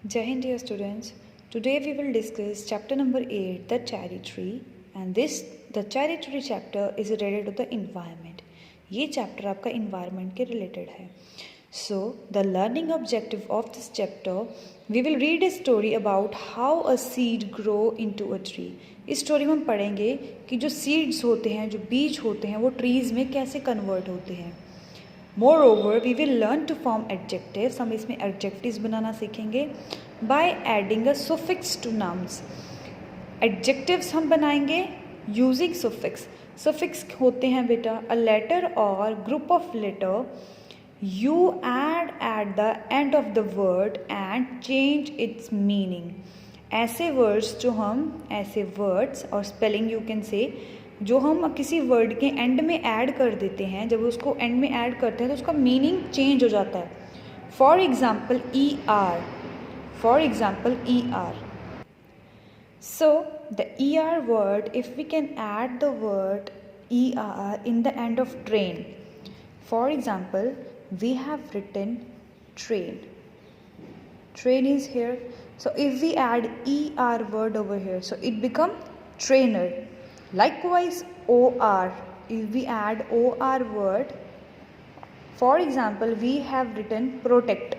Jai Hind, dear students. Today we will discuss chapter number 8, the cherry tree. And the cherry tree chapter is related to the environment. ये chapter आपका environment के related है. So, the learning objective of this chapter, we will read a story about how a seed grow into a tree. इस story में हम पढ़ेंगे कि जो seeds होते हैं, जो बीज होते हैं, वो trees में कैसे convert होते हैं. Moreover, we will learn to form adjectives. हम इसमें adjectives बनाना सीखेंगे by adding a suffix to nouns. Adjectives हम बनाएंगे using suffix. Suffix होते हैं बेटा a letter or group of letter you add at the end of the word and change its meaning. ऐसे words और spelling you can say जो हम किसी वर्ड के एंड में ऐड कर देते हैं, जब उसको एंड में ऐड करते हैं तो उसका मीनिंग चेंज हो जाता है. For example E R. So the E R word, if we can add the word E R in the end of train. For example we have written train is here, so if we add er word over here, so it become trainer. Likewise, or, if we add or word, for example, we have written protect,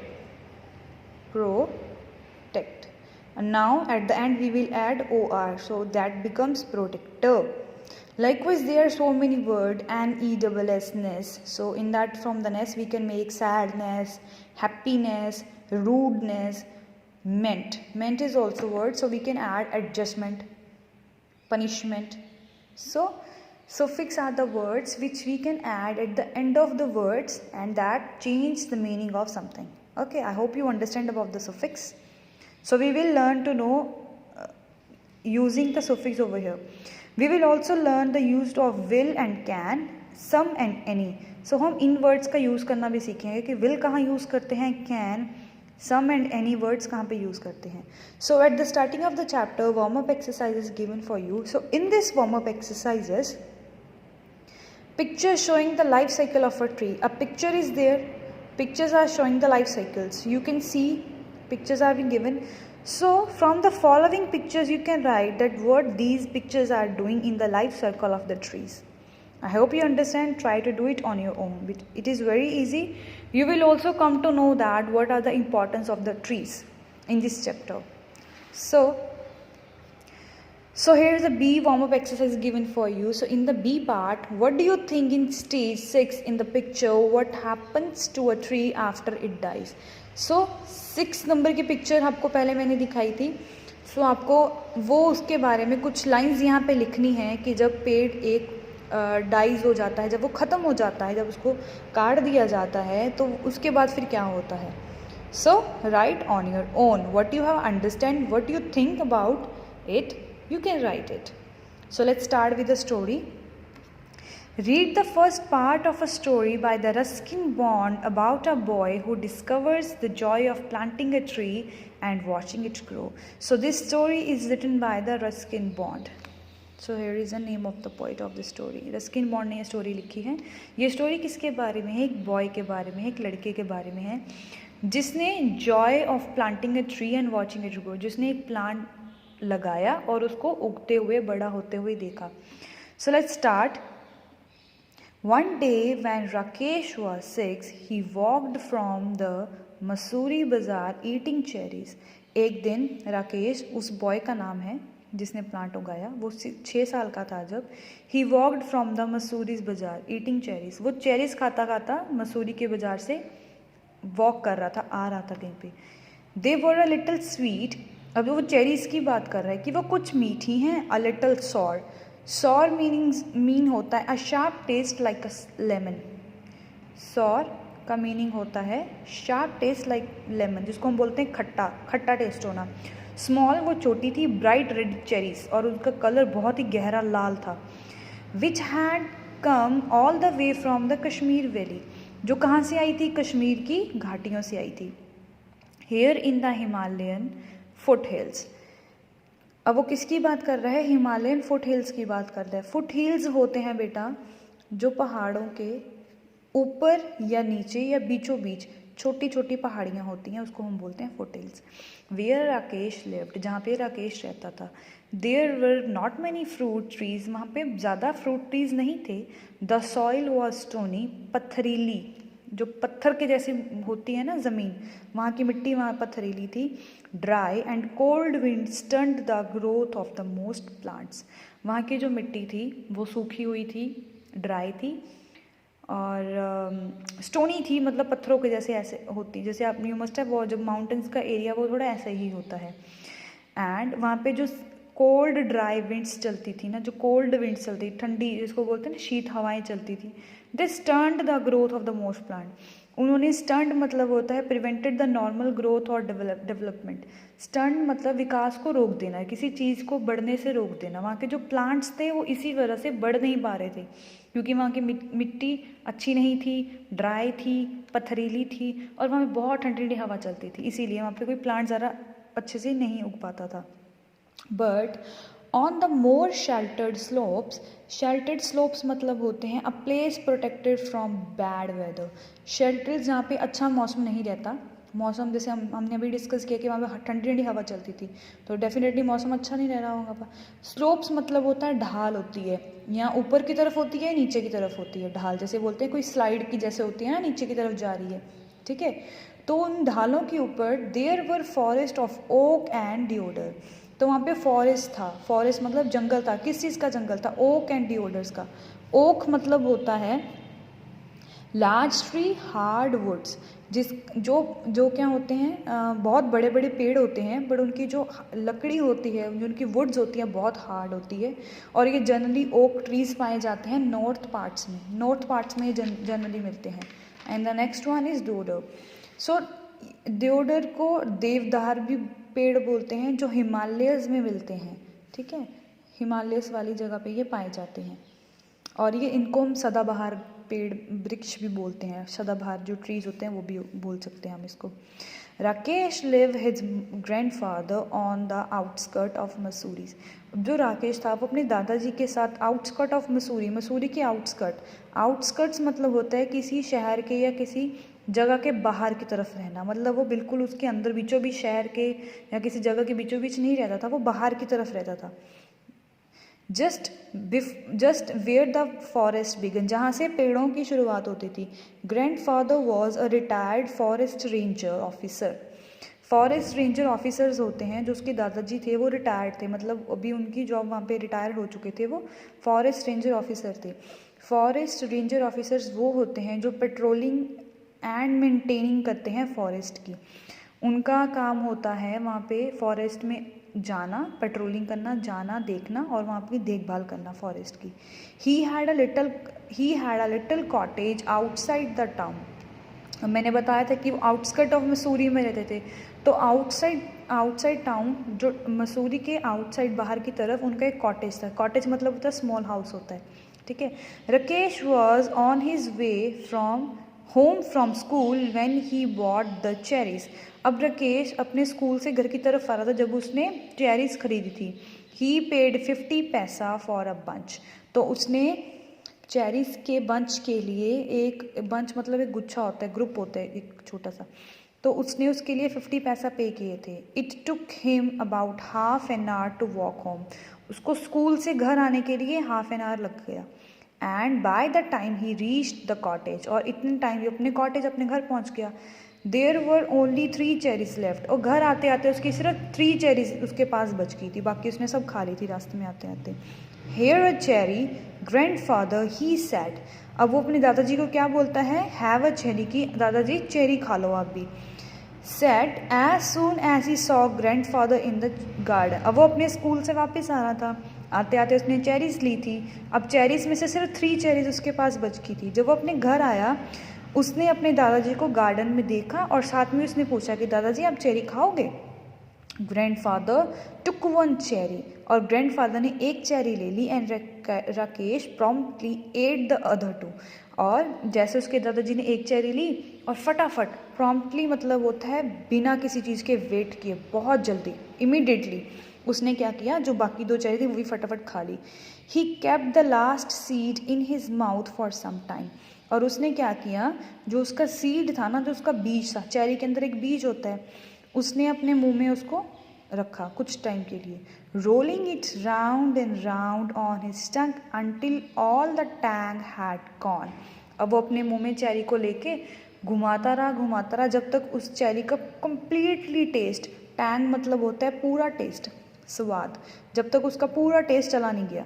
and now at the end we will add or, so that becomes protector. Likewise, there are so many words, ness, so in that from the ness we can make sadness, happiness, rudeness. Meant is also word, so we can add adjustment, punishment. So suffix are the words which we can add at the end of the words and that change the meaning of something. Okay, I hope you understand about the suffix. So we will learn to know using the suffix over here. We will also learn the use of will and can, some and any. So हम इन words का use करना भी सीखेंगे कि will कहाँ use करते हैं, can, some and any words कहाँ पे use करते हैं. So at the starting of the chapter, warm-up exercise is given for you. So in this warm-up exercises, picture showing the life cycle of a tree. A picture is there. Pictures are showing the life cycles. You can see pictures are being given. So from the following pictures, you can write that what these pictures are doing in the life cycle of the trees. I hope you understand. Try to do it on your own. It is very easy. You will also come to know that what are the importance of the trees in this chapter. So here is a B warm-up exercise given for you. So in the B part, what do you think in stage 6 in the picture, what happens to a tree after it dies? So 6 number की picture आपको पहले मैंने दिखाई थी. So आपको वो उसके बारे में कुछ लाइंस यहाँ पे लिखनी है कि जब पेड़ एक डाइज हो जाता है, जब वो ख़त्म हो जाता है, जब उसको काट दिया जाता है, तो उसके बाद फिर क्या होता है. So write on your own what you have understand, what you think about it. You can write it. So let's start with the story. Read the first part of a story by the Ruskin Bond about a boy who discovers the joy of planting a tree and watching it grow. So this story is written by the Ruskin Bond. So here is the name of the poet of the story. Ruskin Bond ने ये story लिखी है. ये story किसके बारे में है? एक boy के बारे में है, एक लड़के के बारे में है जिसने joy of planting a tree and watching it grow, जिसने एक plant लगाया और उसको उगते हुए बड़ा होते हुए देखा. So let's start. One day when Rakesh was 6, he walked from the Masuri Bazaar eating cherries. एक दिन राकेश, उस बॉय का नाम है जिसने प्लांट उगाया, वो 6 साल का था जब. He walked from the Masuri's bazaar eating cherries. वो चेरीज खाता खाता मसूरी के बाजार से वॉक कर रहा था, आ रहा था कहीं पे. They were a little sweet. अब वो चेरीज की बात कर रहा है कि वो कुछ मीठी हैं. A little sour. Sour mean होता है a sharp taste like a lemon. Sour का मीनिंग होता है sharp taste like lemon, जिसको हम बोलते हैं खट्टा टेस्ट होना. स्मॉल वो छोटी थी, ब्राइट रेड चेरीज, और उनका कलर बहुत ही गहरा लाल था. Which had come all the way from the Kashmir valley, जो कहाँ से आई थी? कश्मीर की घाटियों से आई थी. Here in the Himalayan foot hills. अब वो किसकी बात कर रहा है? हिमालयन फुट हिल्स की बात कर रहा है. फुट हिल्स होते हैं बेटा जो पहाड़ों के ऊपर या नीचे या बीचों बीच छोटी छोटी पहाड़ियाँ होती हैं, उसको हम बोलते हैं फुटहिल्स। वेयर राकेश लिव्ड, जहाँ पे राकेश रहता था, there were not many fruit trees, वहाँ पे ज़्यादा फ्रूट ट्रीज नहीं थे। द सॉइल वॉज स्टोनी, पथरीली, जो पत्थर के जैसी होती है ना ज़मीन, वहाँ की मिट्टी वहाँ पथरीली थी। Dry and cold wind stunt the growth of the most plants, वहाँ की जो मिट्टी थी वो सूखी हुई थी, ड्राई थी, और स्टोनी थी, मतलब पत्थरों के जैसे ऐसे होती, जैसे आप यू मस्ट है वो जब माउंटेन्स का एरिया वो थोड़ा ऐसा ही होता है। एंड वहाँ पे जो कोल्ड ड्राई विंड्स चलती थी ना, जो कोल्ड विंड्स चलती, ठंडी जिसको बोलते हैं ना शीत हवाएं चलती थी, they stunt the growth of the most plant, उन्होंने स्टंट मतलब होता है प्रिवेंटेड द नॉर्मल ग्रोथ और डेवलपमेंट। स्टंट मतलब विकास को रोक देना, किसी चीज़ को बढ़ने से रोक देना। वहाँ के जो प्लांट्स थे वो इसी वजह से बढ़ नहीं पा रहे थे, क्योंकि वहाँ की मिट्टी अच्छी नहीं थी, ड्राई थी, पथरीली थी, और वहाँ पे बहुत ठंडी ठंडी हवा चलती थी, इसीलिए वहाँ पे कोई प्लांट ज़रा अच्छे से नहीं उग पाता था। But on the more sheltered slopes मतलब होते हैं a place protected from bad weather. Shelters जहाँ पे अच्छा मौसम नहीं रहता, मौसम जैसे हमने अभी डिस्कस किया कि वहाँ पे ठंडी ठंडी हवा चलती थी, तो डेफिनेटली मौसम अच्छा नहीं रह रहा होगा। स्लोप्स मतलब होता है ढाल होती है, या ऊपर की तरफ होती है नीचे की तरफ होती है, ढाल जैसे बोलते हैं कोई स्लाइड की जैसे होती है ना, नीचे की तरफ जा रही है, ठीक है। तो उन ढालों के ऊपर there were forest of oak and deodar, तो वहाँ पे फॉरेस्ट था, फॉरेस्ट मतलब जंगल था, किस चीज़ का जंगल था, ओक एंड डिओडर्स का। ओक मतलब होता है लार्ज ट्री हार्ड वुड्स, जिस जो जो क्या होते हैं बहुत बड़े बड़े पेड़ होते हैं, बट उनकी जो लकड़ी होती है, जो उनकी वुड्स होती है बहुत हार्ड होती है, और ये जनरली ओक ट्रीज पाए जाते हैं नॉर्थ पार्ट्स में जनरली मिलते हैं। And the next one is deodar. So deodar को देवदार भी पेड़ बोलते हैं, जो हिमालयस में मिलते हैं, ठीक है, हिमालयस वाली जगह पे ये पाए जाते हैं, और ये इनको हम सदाबहार पेड़ वृक्ष भी बोलते हैं, सदाबहार जो ट्रीज होते हैं वो भी बोल सकते हैं हम इसको। Rakesh live his grandfather on the outskirt of Mussoorie, जो राकेश था वो अपने दादाजी के साथ आउटस्कर्ट ऑफ मसूरी के आउटस्कर्ट्स मतलब होता है किसी शहर के या किसी जगह के बाहर की तरफ रहना, मतलब वो बिल्कुल उसके अंदर बीचों बीच शहर के या किसी जगह के बीचों बीच नहीं रहता था, वो बाहर की तरफ रहता था। Just where the forest began, जहाँ से पेड़ों की शुरुआत होती थी। Grandfather was a retired forest ranger officer, forest ranger officers होते हैं जो उसके दादाजी थे वो रिटायर्ड थे, मतलब अभी उनकी जॉब वहाँ पे रिटायर हो चुके थे, वो फॉरेस्ट रेंजर ऑफिसर थे। फॉरेस्ट रेंजर ऑफिसर्स वो होते हैं जो पेट्रोलिंग एंड मेंटेनिंग करते हैं फॉरेस्ट की, उनका काम होता है वहाँ पे फॉरेस्ट में जाना, पेट्रोलिंग करना, जाना देखना और वहाँ की देखभाल करना फॉरेस्ट की। He had a little cottage outside the town, मैंने बताया था कि वो आउटस्कर्ट ऑफ मसूरी में रहते थे, तो आउटसाइड टाउन, जो मसूरी के आउटसाइड बाहर की तरफ उनका एक कॉटेज था। कॉटेज मतलब होता है स्मॉल हाउस होता है, ठीक है। Rakesh was on his way home from school when he bought the cherries, अब राकेश अपने स्कूल से घर की तरफ आ रहा था जब उसने चेरीज खरीदी थी। ही पेड 50 पैसा फॉर अ बंच, तो उसने चेरीज के बंच के लिए, एक बंच मतलब एक गुच्छा होता है, ग्रुप होता है एक छोटा सा, तो उसने उसके लिए 50 पैसा पे किए थे। It took him about half an hour to walk home, उसको स्कूल से घर आने के लिए हाफ एन आवर लग गया। And by the time he reached the cottage, और इतने टाइम ही अपने कॉटेज अपने घर पहुंच गया। There were only 3 cherries left, और घर आते आते उसकी सिर्फ 3 चेरीज उसके पास बच गई थी, बाकी उसने सब खा ली थी रास्ते में आते आते। Here a cherry grandfather he said, अब वो अपने दादाजी को क्या बोलता है, हैव अ चेरी, की दादाजी चेरी खा लो आप भी। Said as soon as he saw grandfather in the garden, अब वो अपने स्कूल से वापस आ रहा था, आते आते उसने चेरीज ली थी, अब चेरीज में से सिर्फ 3 चेरीज उसके पास बच गई थी। जब वो अपने घर आया उसने अपने दादाजी को गार्डन में देखा और साथ में उसने पूछा कि दादाजी आप चेरी खाओगे। ग्रैंडफादर टुक 1 चेरी, और ग्रैंडफादर ने एक चेरी ले ली। And Rakesh promptly ate the other 2, और जैसे उसके दादाजी ने एक चेरी ली और फटाफट, प्रॉम्प्टली मतलब होता है बिना किसी चीज़ के वेट किए, बहुत जल्दी, इमीडिएटली उसने क्या किया, जो बाकी 2 चेरी थी वो भी फटाफट खा ली। He kept the last seed in his mouth for some time, और उसने क्या किया, जो उसका सीड था ना, जो उसका बीज था, चेरी के अंदर एक बीज होता है, उसने अपने मुंह में उसको रखा कुछ टाइम के लिए. Rolling it round and round on his tongue until all the Tang had gone. अब वो अपने मुंह में चेरी को लेके घुमाता रहा जब तक उस चेरी का कंप्लीटली टेस्ट, टैंग मतलब होता है पूरा टेस्ट, स्वाद, जब तक उसका पूरा टेस्ट चला नहीं गया.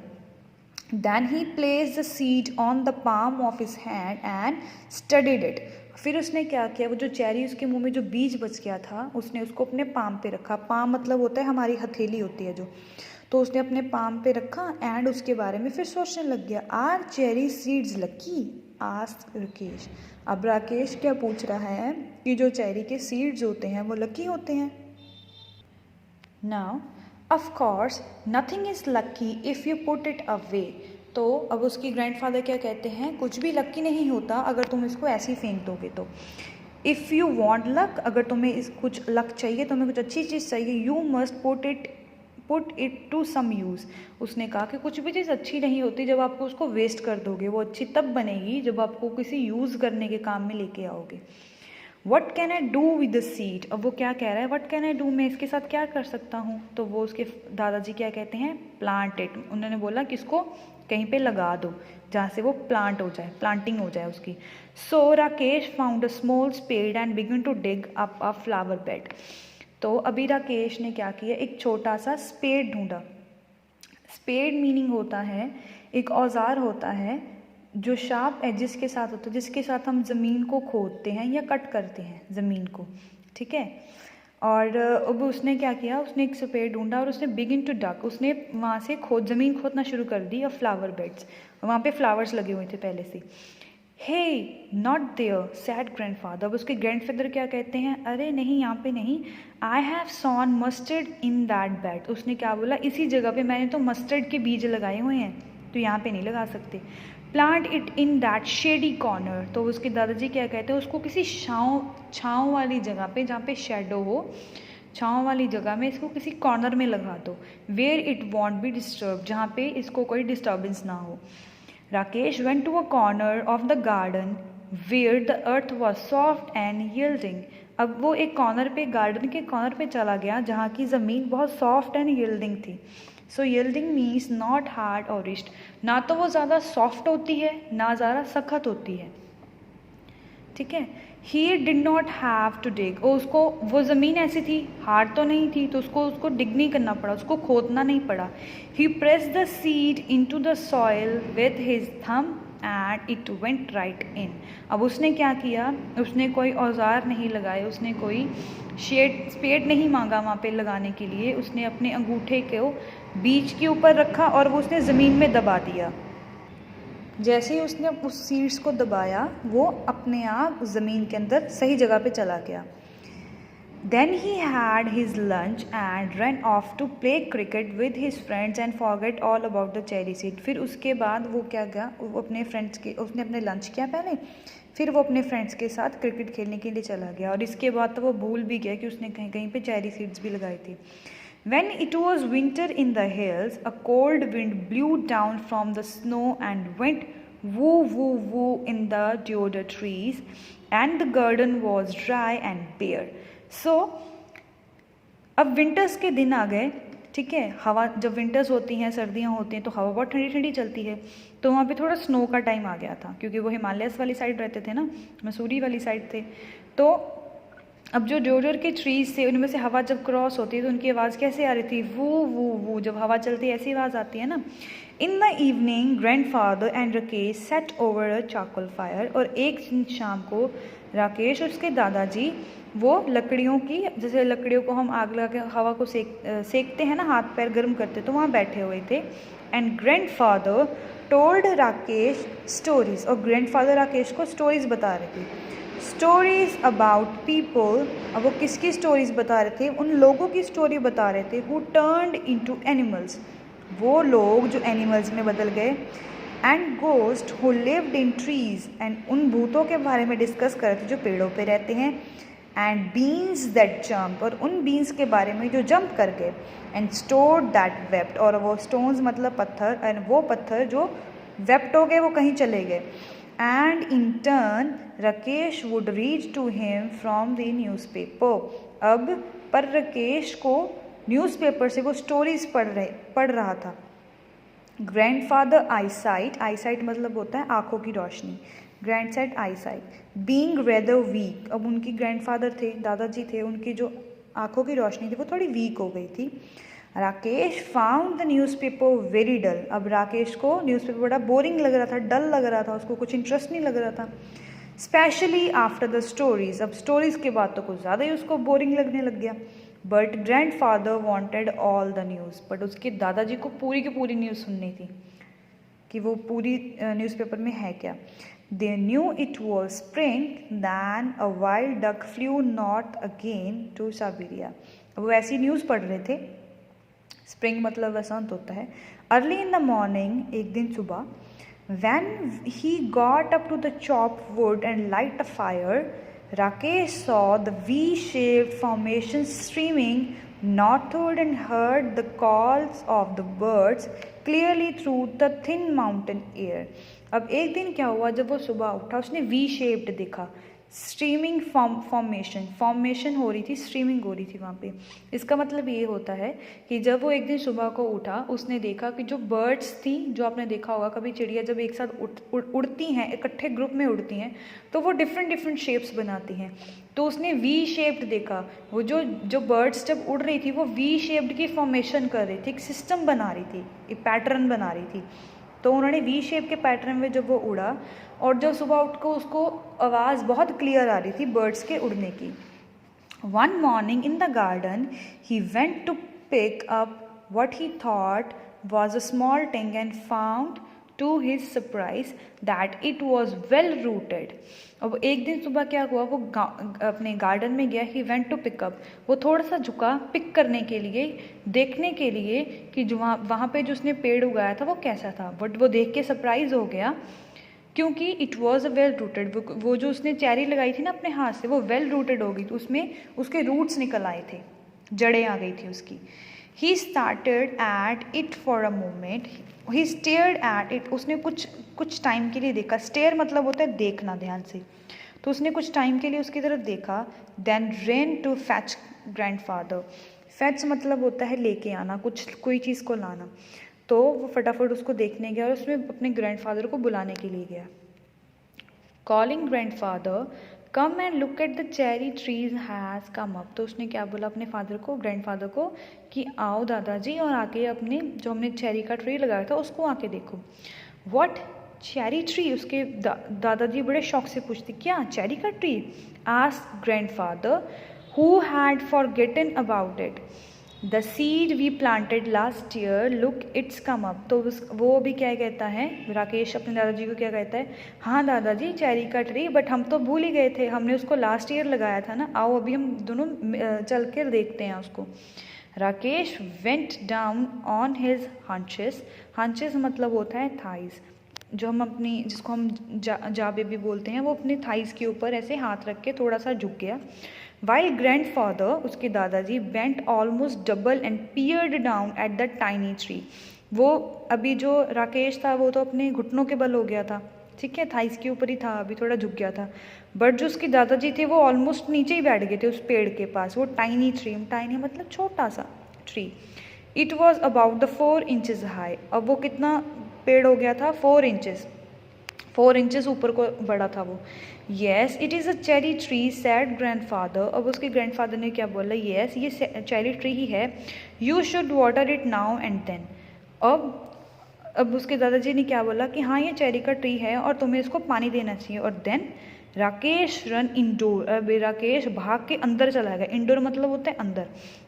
Then he placed the seed on the palm of his hand and studied it. फिर उसने क्या किया, वो जो चेरी उसके मुंह में जो बीज बच गया था, उसने उसको अपने पाम पे रखा. पाम मतलब होता है हमारी हथेली होती है जो, तो उसने अपने पाम पे रखा एंड उसके बारे में फिर सोचने लग गया. Are cherry seeds lucky, asked Rakesh. अब राकेश क्या पूछ रहा है कि जो चेरी के सीड्स होते हैं वो लकी होते हैं. Now of course nothing is lucky if you put it away. तो अब उसकी ग्रैंडफादर क्या कहते हैं, कुछ भी लकी नहीं होता अगर तुम इसको ऐसे ही फेंक दोगे तो. इफ़ यू वांट लक, अगर तुम्हें इस कुछ लक चाहिए, तुम्हें कुछ अच्छी चीज़ चाहिए, you must put it to some use. उसने कहा कि कुछ भी चीज़ अच्छी नहीं होती जब आपको उसको वेस्ट कर दोगे, वो अच्छी तब बनेगी जब आपको किसी यूज़ करने के काम में लेके आओगे. What can I do with the seed. अब वो क्या कह रहा है, वट कैन आई डू, मैं इसके साथ क्या कर सकता हूँ. तो वो उसके दादाजी क्या कहते हैं, प्लांट इट. उन्होंने बोला कि इसको कहीं पे लगा दो जहाँ से वो प्लांट हो जाए, प्लांटिंग हो जाए उसकी. So Rakesh found a small spade and began to dig up a flower bed. तो अभी राकेश ने क्या किया, एक छोटा सा स्पेड ढूंढा. स्पेड मीनिंग होता है, एक औजार होता है जो शार्प एजेस के साथ होता है, जिसके साथ हम ज़मीन को खोदते हैं या कट करते हैं ज़मीन को, ठीक है. और अब उसने क्या किया, उसने एक स्पेड ढूंढा और उसने बिगिन टू डक, उसने वहाँ से ज़मीन खोदना शुरू कर दी. और फ्लावर बेड्स, वहाँ पे फ्लावर्स लगे हुए थे पहले से. हे नॉट देयर सैड ग्रैंडफादर. अब उसके ग्रैंडफादर क्या कहते हैं, अरे नहीं यहाँ पे नहीं. I have sown mustard in that bed. उसने क्या बोला, इसी जगह पे मैंने तो मस्टर्ड के बीज लगाए हुए हैं, तो यहाँ पे नहीं लगा सकते. Plant it in that shady corner. तो उसके दादाजी क्या कहते हैं, उसको किसी छाँव वाली जगह पे, जहाँ पे शेडो हो, छाँव वाली जगह में इसको किसी कॉर्नर में लगा दो. Where it won't be disturb, जहाँ पे इसको कोई डिस्टर्बेंस ना हो. Rakesh went to a corner of the garden where the earth was soft and yielding. अब वो एक कॉर्नर पे, गार्डन के कॉर्नर पे चला गया जहाँ की ज़मीन बहुत सॉफ्ट एंड यील्डिंग थी. सो यील्डिंग मीन्स नॉट हार्ड और रिस्ट, ना तो वो ज़्यादा सॉफ्ट होती है ना ज़्यादा सख्त होती है, ठीक है. He did not have to dig. और उसको वो ज़मीन ऐसी थी, हार्ड तो नहीं थी, तो उसको डिग नहीं करना पड़ा, उसको खोदना नहीं पड़ा. He press the seed into the soil with his thumb and it went right in. अब उसने क्या किया, उसने कोई औजार नहीं लगाए, उसने कोई स्पेड नहीं मांगा वहाँ पे लगाने के लिए. उसने अपने अंगूठे को बीज के ऊपर रखा और वो उसने ज़मीन में दबा दिया. जैसे ही उसने उस सीड्स को दबाया, वो अपने आप ज़मीन के अंदर सही जगह पे चला गया. Then he had his lunch and run off to play cricket with his friends and forget all about the cherry seed. फिर उसके बाद वो क्या गया, वो अपने फ्रेंड्स के, उसने अपने लंच किया पहले, फिर वो अपने फ्रेंड्स के साथ क्रिकेट खेलने के लिए चला गया. और इसके बाद तो वो भूल भी गया कि उसने कहीं कहीं पे चेरी सीड्स भी लगाई थी. When it was winter in the hills, a cold wind blew down from the snow and went woo woo woo in the deodar trees, and the garden was dry and bare. So, अब winters के दिन आ गए, ठीक है. हवा, जब winters होती हैं, सर्दियाँ होती हैं, तो हवा बहुत ठंडी ठंडी चलती है. तो वहाँ पे थोड़ा स्नो का टाइम आ गया था, क्योंकि वो हिमालयस वाली साइड रहते थे ना, मसूरी वाली साइड थे. तो अब जो डेओडर के ट्रीज थे, उनमें से हवा जब क्रॉस होती है तो उनकी आवाज़ कैसे आ रही थी, वो वो वो, जब हवा चलती है ऐसी आवाज़ आती है ना. In the evening grandfather and Rakesh set over a charcoal fire. और एक शाम को राकेश और उसके दादाजी वो लकड़ियों की, जैसे लकड़ियों को हम आग लगा के हवा को सेकते हैं ना, हाथ पैर गर्म करते, तो वहाँ बैठे हुए थे. And grandfather told Rakesh stories. और ग्रैंडफादर राकेश को स्टोरीज बता रहे थे. Stories about people. अब वो किसकी स्टोरीज बता रहे थे, उन लोगों की स्टोरी बता रहे थे हु टर्न्ड इनटू एनिमल्स, वो लोग जो एनिमल्स में बदल गए. And ghost who lived in trees. And उन भूतों के बारे में डिस्कस कर रहे थे जो पेड़ों पे रहते हैं. And beans that jump. और उन बीन्स के बारे में जो जंप कर गए. And stored that wept. और वो स्टोन्स मतलब पत्थर, एंड वो पत्थर जो वेप्ट हो गए, वो कहीं चले गए. and in turn Rakesh would read to him from the newspaper. अब पर राकेश को न्यूज़पेपर से वो स्टोरीज पढ़ रहा था. ग्रैंडफादर आईसाइट मतलब होता है आंखों की रोशनी. ग्रैंडसाइड आईसाइट बीइंग रेदर वीक. अब उनकी ग्रैंडफादर थे, दादाजी थे, उनकी जो आंखों की रोशनी थी वो थोड़ी वीक हो गई थी. Rakesh found the newspaper very dull. अब राकेश को न्यूज़पेपर बड़ा बोरिंग लग रहा था, डल लग रहा था, उसको कुछ इंटरेस्ट नहीं लग रहा था. Specially after the stories. अब स्टोरीज के बाद तो कुछ ज़्यादा ही उसको बोरिंग लगने लग गया. But grand father wanted all the news. But उसके दादाजी को पूरी की पूरी न्यूज़ सुननी थी कि वो पूरी न्यूज़पेपर में है क्या. They knew it was spring, then a wild duck flew north again to Siberia. वो ऐसी न्यूज़ पढ़ रहे थे. स्प्रिंग मतलब वसंत होता है. अर्ली इन द मॉर्निंग, एक दिन सुबह, when he got up to the chopped wood and light a fire, Rakesh saw the V-shaped formation streaming northward and heard the calls of the birds clearly through the thin mountain air. अब एक दिन क्या हुआ, जब वो सुबह उठा उसने वी शेप्ड देखा. स्ट्रीमिंग फॉर्मेशन हो रही थी, स्ट्रीमिंग हो रही थी वहाँ पे. इसका मतलब ये होता है कि जब वो एक दिन सुबह को उठा उसने देखा कि जो बर्ड्स थी, जो आपने देखा होगा कभी चिड़िया जब एक साथ उड़ती हैं, इकट्ठे ग्रुप में उड़ती हैं, तो वो डिफरेंट शेप्स बनाती हैं. तो उसने वी शेप्ड देखा. वो जो बर्ड्स जब उड़ रही थी वो वी शेप्ड की फॉर्मेशन कर रही थी, एक सिस्टम बना रही थी, एक पैटर्न बना रही थी. तो उन्होंने वी शेप के पैटर्न में जब वो उड़ा, और जब सुबह उठ को उसको आवाज़ बहुत क्लियर आ रही थी बर्ड्स के उड़ने की. One morning in the garden he went to pick up what he thought was a small thing and found to his surprise that it was well rooted. अब एक दिन सुबह क्या हुआ, वो अपने गार्डन में गया. ही वेंट टू पिकअप, वो थोड़ा सा झुका पिक करने के लिए, देखने के लिए कि जो वहाँ पे जो उसने पेड़ उगाया था वो कैसा था. बट वो देख के सरप्राइज हो गया क्योंकि it was a well rooted. वो जो उसने चेरी लगाई थी ना अपने हाथ से, वो वेल रूटेड हो गई. तो उसमें उसके रूट्स निकल आए थे, जड़ें आ गई थी उसकी. He started at it for a moment. He stared at it. उसने कुछ टाइम के लिए देखा. स्टेयर मतलब होता है देखना ध्यान से. तो उसने कुछ टाइम के लिए उसकी तरफ देखा. Then ran to fetch grandfather. Fetch मतलब होता है लेके आना, कोई चीज़ को लाना. तो वो फटाफट उसको देखने गया और उसमें अपने ग्रैंडफादर को बुलाने के लिए गया. Calling grandfather come and look at the cherry trees has come up. तो उसने क्या बोला अपने ग्रैंडफादर को कि आओ दादाजी और आके अपने जो हमने चेरी का ट्री लगाया था उसको आके देखो. What cherry tree. उसके दादाजी बड़े शौक से पूछते क्या चेरी का tree. Asked grandfather who had forgotten about it. The seed we planted last year look it's come up. तो वो भी क्या कहता है, राकेश अपने दादाजी को क्या कहता है, हाँ दादाजी चेरी का ट्री, बट हम तो भूल ही गए थे, हमने उसको लास्ट ईयर लगाया था ना, आओ अभी हम दोनों चल कर देखते हैं उसको. Rakesh went down on his haunches. Haunches मतलब होता है थाइज, जो हम अपनी जिसको हम जाबे भी बोलते हैं, वो अपने थाइज के ऊपर ऐसे हाथ रख के थोड़ा सा झुक गया. वाइल ग्रैंडफादर, उसके दादाजी, bent almost double and peered down at the tiny tree. वो अभी जो राकेश था वो तो अपने घुटनों के बल हो गया था, ठीक है, थाइस के ऊपर ही था, अभी थोड़ा झुक गया था. बट जो उसके दादाजी थे वो ऑलमोस्ट नीचे ही बैठ गए थे उस पेड़ के पास. वो टाइनी ट्री, टाइनी मतलब छोटा सा tree. It was about the 4 inches high. अब वो कितना पेड़ हो गया था, 4 इंचेस ऊपर को बड़ा था वो. Yes it is a cherry tree sad grandfather. अब उसके ग्रैंडफादर ने क्या बोला, येस ये चेरी ट्री ही है. You should water it now and then. अब उसके दादाजी ने क्या बोला कि हाँ ये चेरी का ट्री है और तुम्हें इसको पानी देना चाहिए. और देन राकेश रन इंडोर. अब राकेश भाग के अंदर चला गया. इंडोर मतलब होता है अंदर,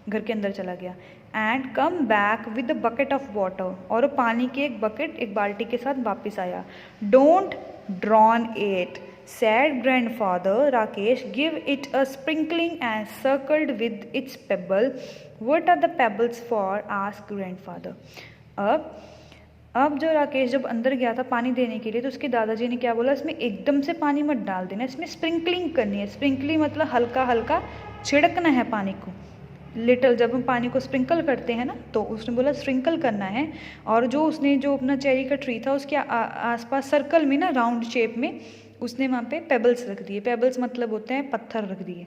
घर के अंदर चला गया. And come back with the bucket of water. और पानी के एक बाल्टी के साथ वापस आया. Don't drawn it said grandfather. Rakesh give it a sprinkling and circled with its pebble. What are the pebbles for? asked grandfather. अब जो राकेश जब अंदर गया था पानी देने के लिए, तो उसके दादाजी ने क्या बोला, इसमें एकदम से पानी मत डाल देना, इसमें स्प्रिंकलिंग करनी है. स्प्रिंकलिंग मतलब हल्का हल्का छिड़कना है पानी को. लिटल, जब हम पानी को स्प्रिंकल करते हैं ना, तो उसने बोला स्प्रिंकल करना है। और जो उसने जो अपना चेरी का ट्री था उसके आसपास सर्कल में ना, राउंड शेप में उसने वहाँ पे पेबल्स रख दिए। पेबल्स मतलब होते हैं पत्थर रख दिए।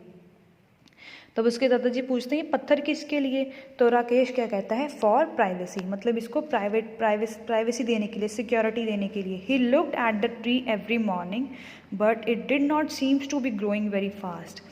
तब उसके दादाजी पूछते हैं ये पत्थर किसके लिए? तो राकेश क्या कहता है, फॉर प्राइवेसी, मतलब इसको प्राइवेसी देने के लिए, सिक्योरिटी देने के लिए। He looked at the tree every morning but it did not seems to be growing very fast.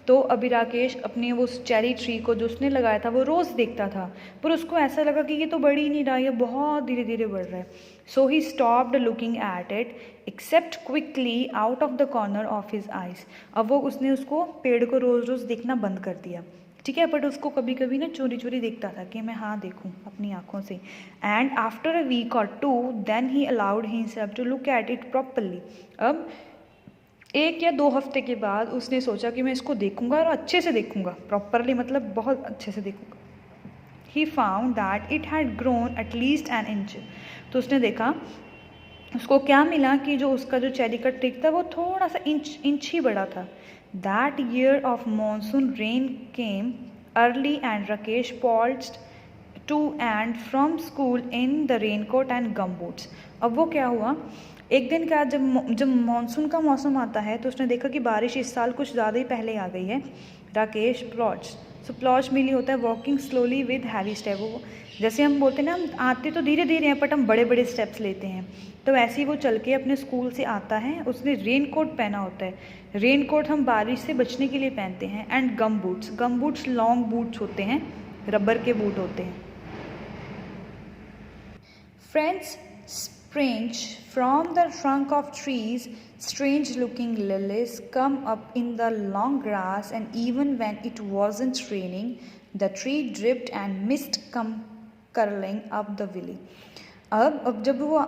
तो अभी राकेश अपने वो चेरी ट्री को जो उसने लगाया था वो रोज़ देखता था, पर उसको ऐसा लगा कि ये तो बढ़ ही नहीं रहा, ये बहुत धीरे धीरे बढ़ रहा है। So he stopped looking at it except quickly out of the corner of his eyes. अब वो उसने उसको पेड़ को रोज़ रोज़ देखना बंद कर दिया, ठीक है, बट उसको कभी कभी ना चोरी चोरी देखता था कि मैं हाँ देखूँ अपनी आँखों से। And after a week or two then he allowed himself to look at it properly. अब 1 या 2 हफ्ते के बाद उसने सोचा कि मैं इसको देखूंगा और अच्छे से देखूंगा, प्रॉपरली मतलब बहुत अच्छे से देखूंगा। He found that it had grown at least an inch. तो उसने देखा, उसको क्या मिला कि जो उसका जो चेरी का ट्री था वो थोड़ा सा इंच ही बड़ा था। That year of monsoon rain came early and Rakesh plodded to and from school in the raincoat and gum boots. अब वो क्या हुआ, एक दिन का जब मानसून का मौसम आता है तो उसने देखा कि बारिश इस साल कुछ ज़्यादा ही पहले आ गई है। राकेश प्लॉट्स, सो प्लॉट्स मिली होता है walking slowly with heavy step. वो जैसे हम बोलते हैं ना, हम आते तो धीरे धीरे हैं बट हम बड़े बड़े स्टेप्स लेते हैं, तो ऐसे ही वो चल के अपने स्कूल से आता है। उसने रेन कोट पहना होता है, रेन कोट हम बारिश से बचने के लिए पहनते हैं। And gum boots long boots होते हैं, रबर के बूट होते हैं। Friends, springe from the trunk of trees, strange looking lilies come up in the long grass, and even when it wasn't raining, the tree dripped and mist come curling up the valley. अब जब वो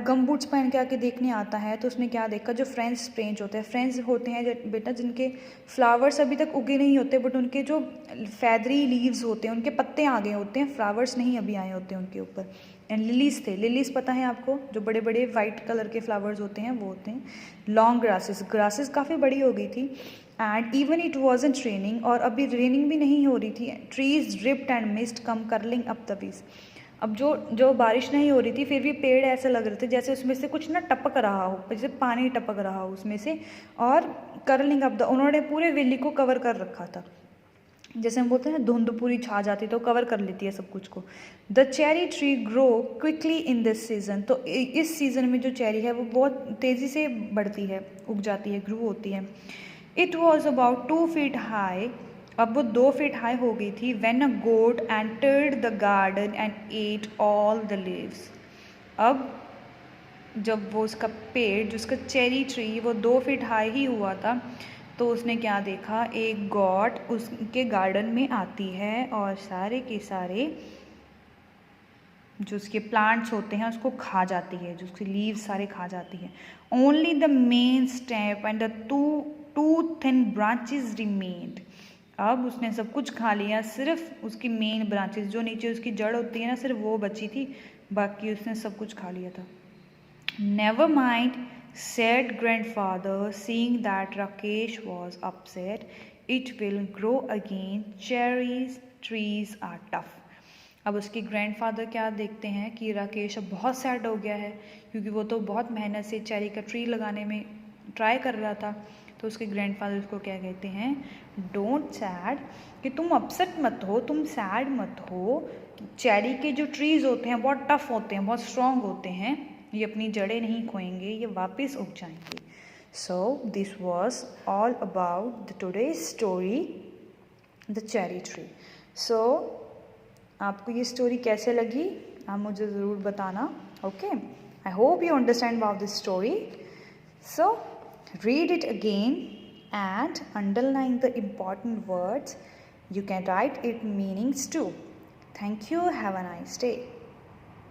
गम boots पहन के आके देखने आता है तो उसने क्या देखा, जो फ्रेंड्स स्प्रेंज होते हैं, फ्रेंड्स होते हैं बेटा जिनके फ्लावर्स अभी तक उगे नहीं होते, बट उनके जो फैदरी लीव्स होते हैं उनके पत्ते आ गए होते हैं, फ्लावर्स नहीं अभी आए होते हैं उनके ऊपर। एंड लिलीज थे, लिलीज पता है आपको, जो बड़े बड़े वाइट कलर के फ्लावर्स होते हैं वो होते हैं। लॉन्ग ग्रासेस काफ़ी बड़ी हो गई थी। And even it wasn't raining, और अभी रेनिंग भी नहीं हो रही थी। Trees dripped and mist come curling up the बीज। अब जो बारिश नहीं हो रही थी फिर भी पेड़ ऐसे लग रहे थे जैसे उसमें से कुछ ना टपक रहा हो, जैसे पानी टपक रहा हो उसमें से। और कर्लिंग अप द, उन्होंने पूरे वैली को कवर कर रखा था, जैसे हम बोलते हैं ना धुंध पूरी छा जाती तो कवर कर लेती है सब कुछ को। The cherry tree grow quickly in this season. तो इस सीज़न में जो चेरी है वो बहुत तेज़ी से बढ़ती है, उग जाती है, ग्रो होती है। It was about 2 feet high. अब वो 2 feet हाई हो गई थी। When a goat entered the garden and ate all the leaves. अब जब वो उसका पेड़, जो उसका चेरी ट्री, वो 2 feet हाई ही हुआ था, तो उसने क्या देखा, एक गॉट उसके गार्डन में आती है और सारे के सारे जो उसके प्लांट्स होते हैं उसको खा जाती है, जो उसके लीव्स सारे खा जाती है। Only the main step and the two thin branches remained. अब उसने सब कुछ खा लिया, सिर्फ उसकी मेन ब्रांचेस जो नीचे उसकी जड़ होती है ना, सिर्फ वो बची थी, बाकी उसने सब कुछ खा लिया था। Never mind, said grandfather, seeing that Rakesh was upset. It will grow again. Cherries trees are tough. अब उसके ग्रैंडफादर क्या देखते हैं कि राकेश अब बहुत सैड हो गया है, क्योंकि वो तो बहुत मेहनत से चेरी का ट्री लगाने में ट्राई कर रहा था। तो उसके ग्रैंडफादर उसको क्या कहते हैं, डोंट सैड, कि तुम अपसेट मत हो, तुम सैड मत हो। चेरी के जो ट्रीज़ होते हैं बहुत टफ होते हैं, बहुत स्ट्रॉन्ग होते हैं, ये अपनी जड़ें नहीं खोएंगे, ये वापस उग जाएंगे। So this was all about the today's story, the cherry tree. So आपको ये स्टोरी कैसे लगी आप मुझे ज़रूर बताना, okay. I hope you understand about this story. So read it again and underline the important words. You can write its meanings too. Thank you. Have a nice day.